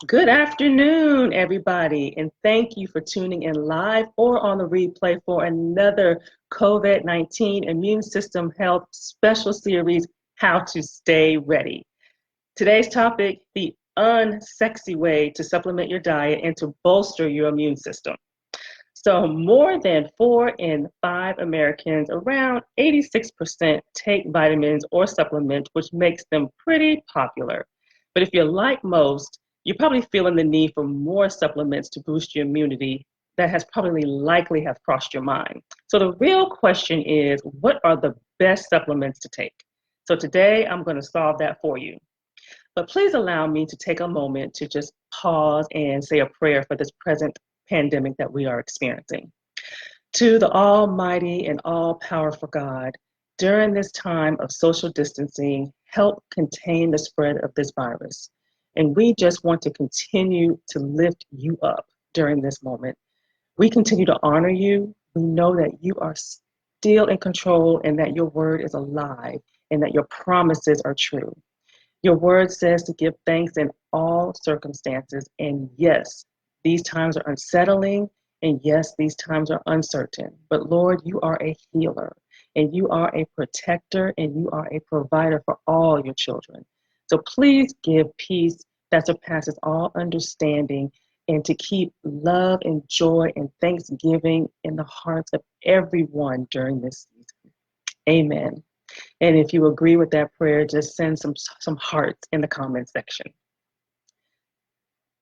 Good afternoon, everybody, and thank you for tuning in live or on the replay for another COVID-19 Immune System Health Special Series, How to Stay Ready. Today's topic, the unsexy way to supplement your diet and to bolster your immune system. So more than 4 in 5 Americans, around 86%, take vitamins or supplements, which makes them pretty popular. But if you're like most, you're probably feeling the need for more supplements to boost your immunity. That has probably likely have crossed your mind. So the real question is, what are the best supplements to take? So today I'm going to solve that for you. But please allow me to take a moment to just pause and say a prayer for this present pandemic that we are experiencing. To the Almighty and all-powerful God, during this time of social distancing, help contain the spread of this virus. And we just want to continue to lift you up during this moment. We continue to honor you. We know that you are still in control and that your word is alive and that your promises are true. Your word says to give thanks in all circumstances. And yes, these times are unsettling. And yes, these times are uncertain. But Lord, you are a healer and you are a protector and you are a provider for all your children. So please give peace that surpasses all understanding and to keep love and joy and thanksgiving in the hearts of everyone during this season. Amen. And if you agree with that prayer, just send some hearts in the comment section.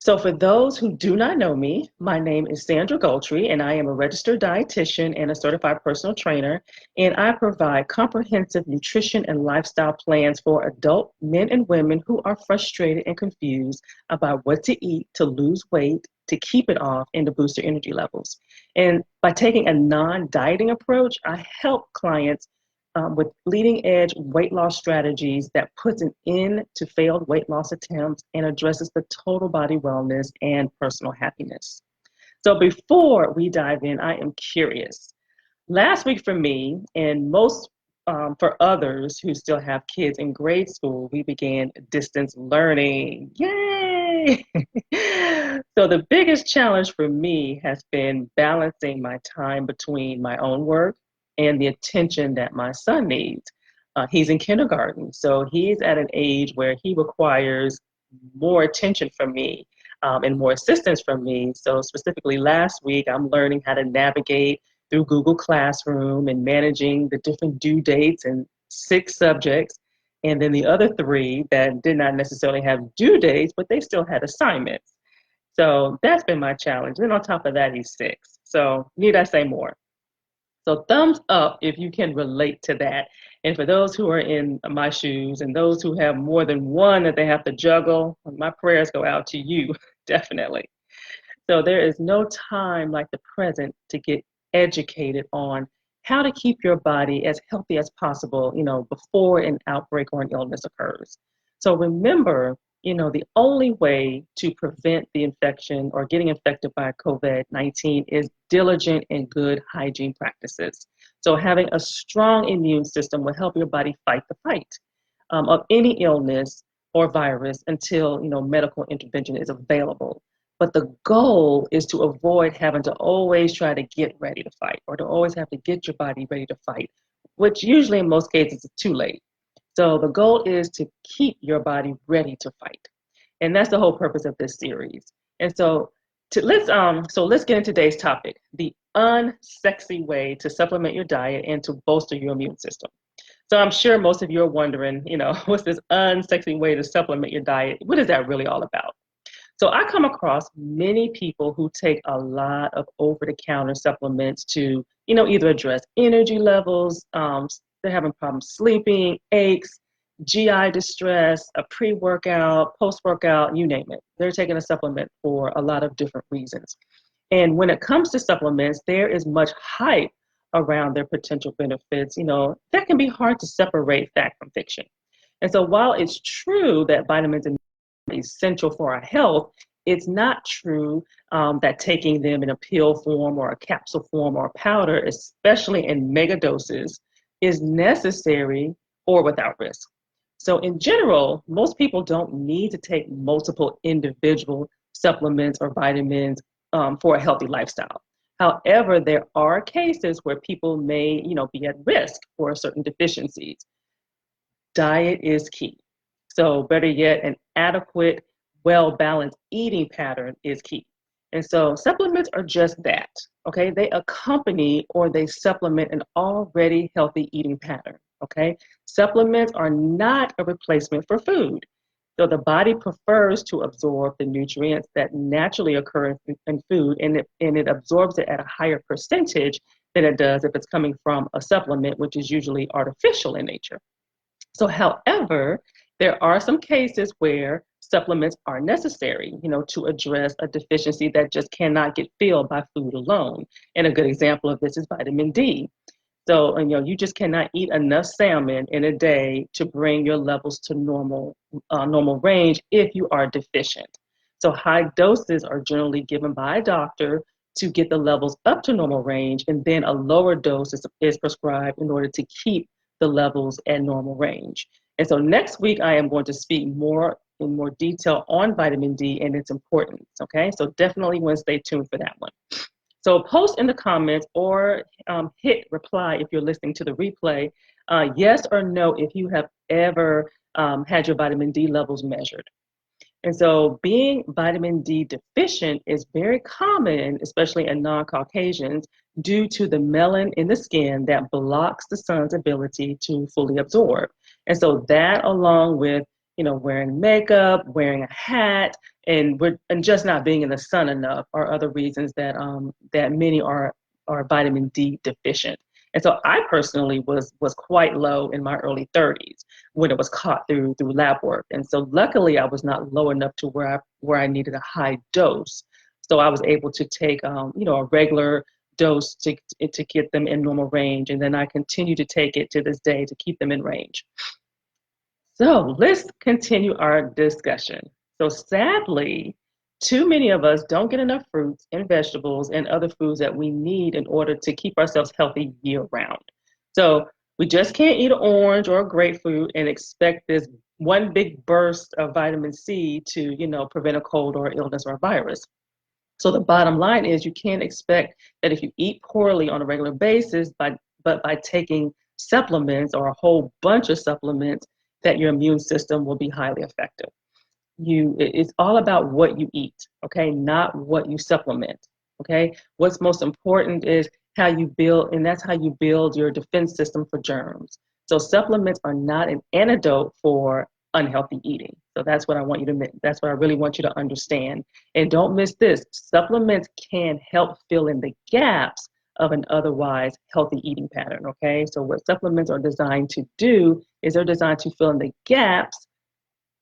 So for those who do not know me, my name is Sandra Goltry, and I am a registered dietitian and a certified personal trainer, and I provide comprehensive nutrition and lifestyle plans for adult men and women who are frustrated and confused about what to eat to lose weight, to keep it off, and to boost their energy levels. And by taking a non-dieting approach, I help clients with leading edge weight loss strategies that puts an end to failed weight loss attempts and addresses the total body wellness and personal happiness. So before we dive in, I am curious. Last week for me, and most for others who still have kids in grade school, we began distance learning. Yay! So the biggest challenge for me has been balancing my time between my own work and the attention that my son needs. He's in kindergarten, so he's at an age where he requires more attention from me and more assistance from me. So specifically last week, I'm learning how to navigate through Google Classroom and managing the different due dates and 6 subjects. And then the other 3 that did not necessarily have due dates, but they still had assignments. So that's been my challenge. Then on top of that, he's 6. So need I say more? So thumbs up if you can relate to that. And for those who are in my shoes and those who have more than one that they have to juggle, my prayers go out to you, definitely. So there is no time like the present to get educated on how to keep your body as healthy as possible, before an outbreak or an illness occurs. So remember, the only way to prevent the infection or getting infected by COVID-19 is diligent and good hygiene practices. So having a strong immune system will help your body fight the fight of any illness or virus until, medical intervention is available. But the goal is to avoid having to always try to get ready to fight or to always have to get your body ready to fight, which usually in most cases is too late. So the goal is to keep your body ready to fight. And that's the whole purpose of this series. And so let's get into today's topic, the unsexy way to supplement your diet and to bolster your immune system. So I'm sure most of you are wondering, what's this unsexy way to supplement your diet? What is that really all about? So I come across many people who take a lot of over-the-counter supplements to, either address energy levels, they're having problems sleeping, aches, GI distress, a pre-workout, post-workout, you name it. They're taking a supplement for a lot of different reasons. And when it comes to supplements, there is much hype around their potential benefits. That can be hard to separate fact from fiction. And so while it's true that vitamins and essential for our health, it's not true that taking them in a pill form or a capsule form or a powder, especially in mega doses, is necessary or without risk. So in general, most people don't need to take multiple individual supplements or vitamins for a healthy lifestyle. However, there are cases where people may, be at risk for certain deficiencies. Diet is key. So better yet, an adequate, well-balanced eating pattern is key. And so supplements are just that, okay? They accompany or they supplement an already healthy eating pattern, okay? Supplements are not a replacement for food. So the body prefers to absorb the nutrients that naturally occur in food, and it absorbs it at a higher percentage than it does if it's coming from a supplement, which is usually artificial in nature. So, however, there are some cases where supplements are necessary, to address a deficiency that just cannot get filled by food alone. And a good example of this is vitamin D. So, you just cannot eat enough salmon in a day to bring your levels to normal range if you are deficient. So, high doses are generally given by a doctor to get the levels up to normal range, and then a lower dose is prescribed in order to keep the levels at normal range. And so, next week I am going to speak in more detail on vitamin D and its importance. Okay, so definitely want to stay tuned for that one. So post in the comments or hit reply if you're listening to the replay, yes or no if you have ever had your vitamin D levels measured. And so being vitamin D deficient is very common, especially in non-Caucasians, due to the melanin in the skin that blocks the sun's ability to fully absorb. And so that, along with wearing makeup, wearing a hat, and just not being in the sun enough are other reasons that many are vitamin D deficient. And so I personally was quite low in my early 30s when it was caught through lab work. And so luckily I was not low enough to where I needed a high dose. So I was able to take a regular dose to get them in normal range, and then I continue to take it to this day to keep them in range. So let's continue our discussion. So sadly, too many of us don't get enough fruits and vegetables and other foods that we need in order to keep ourselves healthy year round. So we just can't eat an orange or a grapefruit and expect this one big burst of vitamin C to, prevent a cold or illness or a virus. So the bottom line is you can't expect that if you eat poorly on a regular basis, but by taking supplements or a whole bunch of supplements, that your immune system will be highly effective. It's all about what you eat, okay, not what you supplement, okay? What's most important is how you build, and that's how you build your defense system for germs. So supplements are not an antidote for unhealthy eating. So that's what that's what I really want you to understand. And don't miss this, supplements can help fill in the gaps of an otherwise healthy eating pattern, okay? So what supplements are designed to do is they're designed to fill in the gaps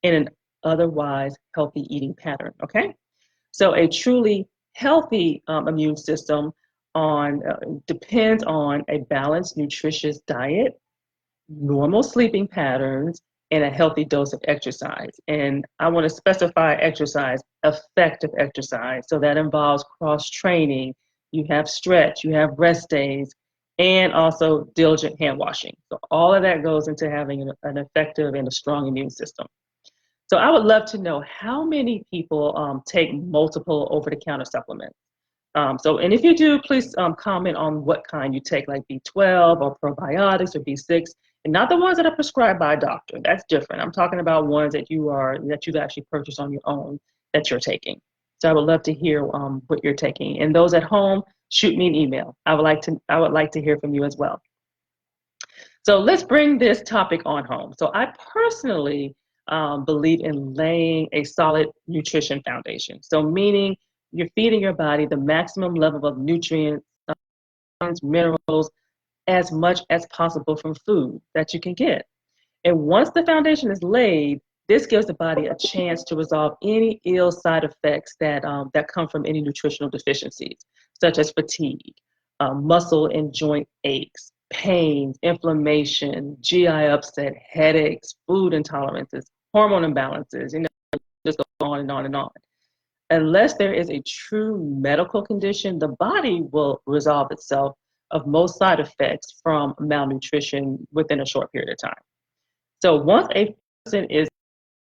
in an otherwise healthy eating pattern, okay? So a truly healthy immune system depends on a balanced, nutritious diet, normal sleeping patterns, and a healthy dose of exercise. And I want to specify exercise, effective exercise. So that involves cross-training, you have stretch, you have rest days, and also diligent hand washing. So all of that goes into having an effective and a strong immune system. So I would love to know how many people take multiple over-the-counter supplements. And if you do, please comment on what kind you take, like B12 or probiotics or B6, and not the ones that are prescribed by a doctor. That's different. I'm talking about ones that you've actually purchased on your own that you're taking. So I would love to hear what you're taking. And those at home, shoot me an email. I would like to hear from you as well. So let's bring this topic on home. So I personally believe in laying a solid nutrition foundation. So meaning you're feeding your body the maximum level of nutrients, minerals, as much as possible from food that you can get. And once the foundation is laid, this gives the body a chance to resolve any ill side effects that come from any nutritional deficiencies, such as fatigue, muscle and joint aches, pain, inflammation, GI upset, headaches, food intolerances, hormone imbalances, just go on and on and on. Unless there is a true medical condition, the body will resolve itself of most side effects from malnutrition within a short period of time. So once a person is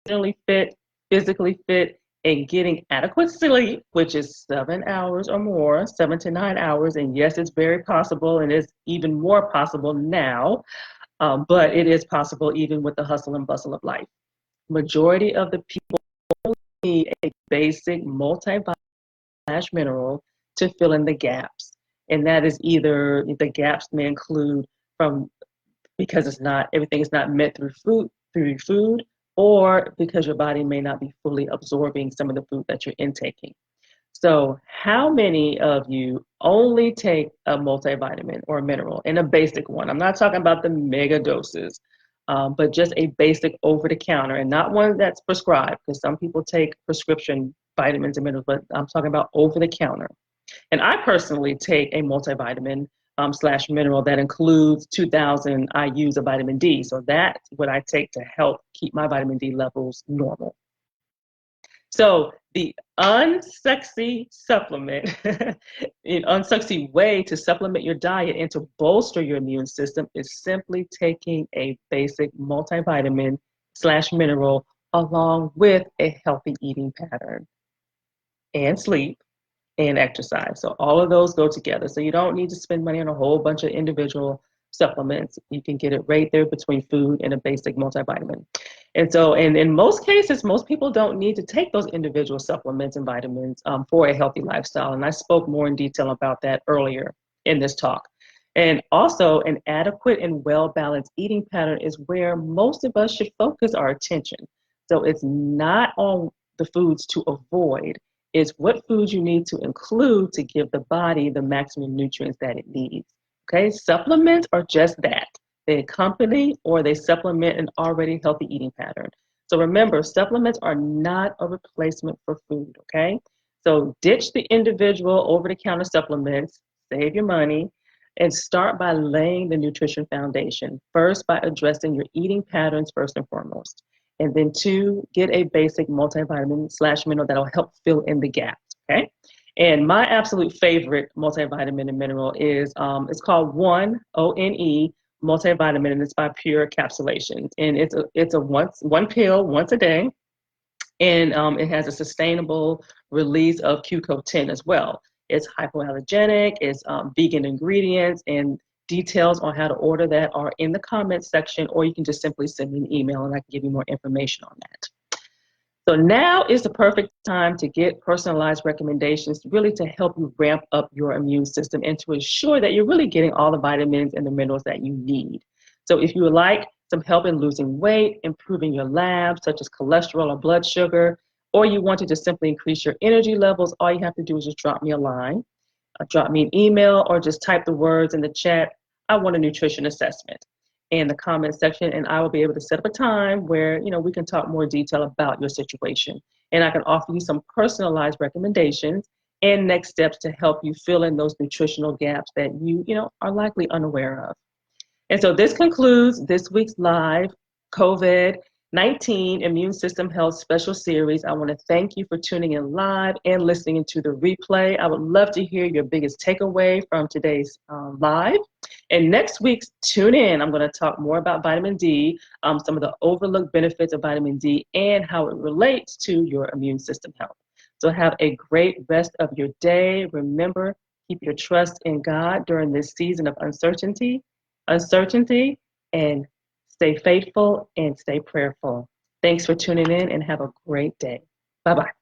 mentally fit, physically fit, and getting adequate sleep, which is 7 hours or more, 7 to 9 hours. And yes, it's very possible, and it's even more possible now, but it is possible even with the hustle and bustle of life. Majority of the people need a basic multivitamin slash mineral to fill in the gaps. And that is either the gaps may include from because it's not everything is not met through food, or because your body may not be fully absorbing some of the food that you're intaking. So how many of you only take a multivitamin or a mineral in a basic one? I'm not talking about the mega doses, but just a basic over the counter, and not one that's prescribed, because some people take prescription vitamins and minerals, but I'm talking about over the counter. And I personally take a multivitamin slash mineral that includes 2,000 IUs of vitamin D. So that's what I take to help keep my vitamin D levels normal. So the unsexy supplement, an unsexy way to supplement your diet and to bolster your immune system is simply taking a basic multivitamin slash mineral along with a healthy eating pattern and sleep and exercise. So all of those go together. So you don't need to spend money on a whole bunch of individual supplements. You can get it right there between food and a basic multivitamin. And so, and in most cases, most people don't need to take those individual supplements and vitamins for a healthy lifestyle. And I spoke more in detail about that earlier in this talk. And also, an adequate and well-balanced eating pattern is where most of us should focus our attention. So it's not on the foods to avoid, is what foods you need to include to give the body the maximum nutrients that it needs. Okay, supplements are just that. They accompany or they supplement an already healthy eating pattern. So remember, supplements are not a replacement for food, okay? So ditch the individual over-the-counter supplements, save your money, and start by laying the nutrition foundation. First, by addressing your eating patterns first and foremost. And then two, get a basic multivitamin slash mineral that'll help fill in the gaps, okay? And my absolute favorite multivitamin and mineral is, it's called O.N.E multivitamin, and it's by Pure Encapsulations. And it's a one pill once a day, and it has a sustainable release of QCO10 as well. It's hypoallergenic, it's vegan ingredients, and details on how to order that are in the comments section, or you can just simply send me an email and I can give you more information on that. So now is the perfect time to get personalized recommendations really to help you ramp up your immune system and to ensure that you're really getting all the vitamins and the minerals that you need. So if you would like some help in losing weight, improving your labs, such as cholesterol or blood sugar, or you want to just simply increase your energy levels, all you have to do is just drop me a line, drop me an email, or just type the words in the chat, "I want a nutrition assessment," in the comment section, and I will be able to set up a time where we can talk more detail about your situation, and I can offer you some personalized recommendations and next steps to help you fill in those nutritional gaps that you are likely unaware of. And so this concludes this week's live COVID-19 Immune System Health Special Series. I want to thank you for tuning in live and listening to the replay. I would love to hear your biggest takeaway from today's live. And next week's tune in, I'm going to talk more about vitamin D, some of the overlooked benefits of vitamin D, and how it relates to your immune system health. So have a great rest of your day. Remember, keep your trust in God during this season of uncertainty, and stay faithful and stay prayerful. Thanks for tuning in and have a great day. Bye-bye.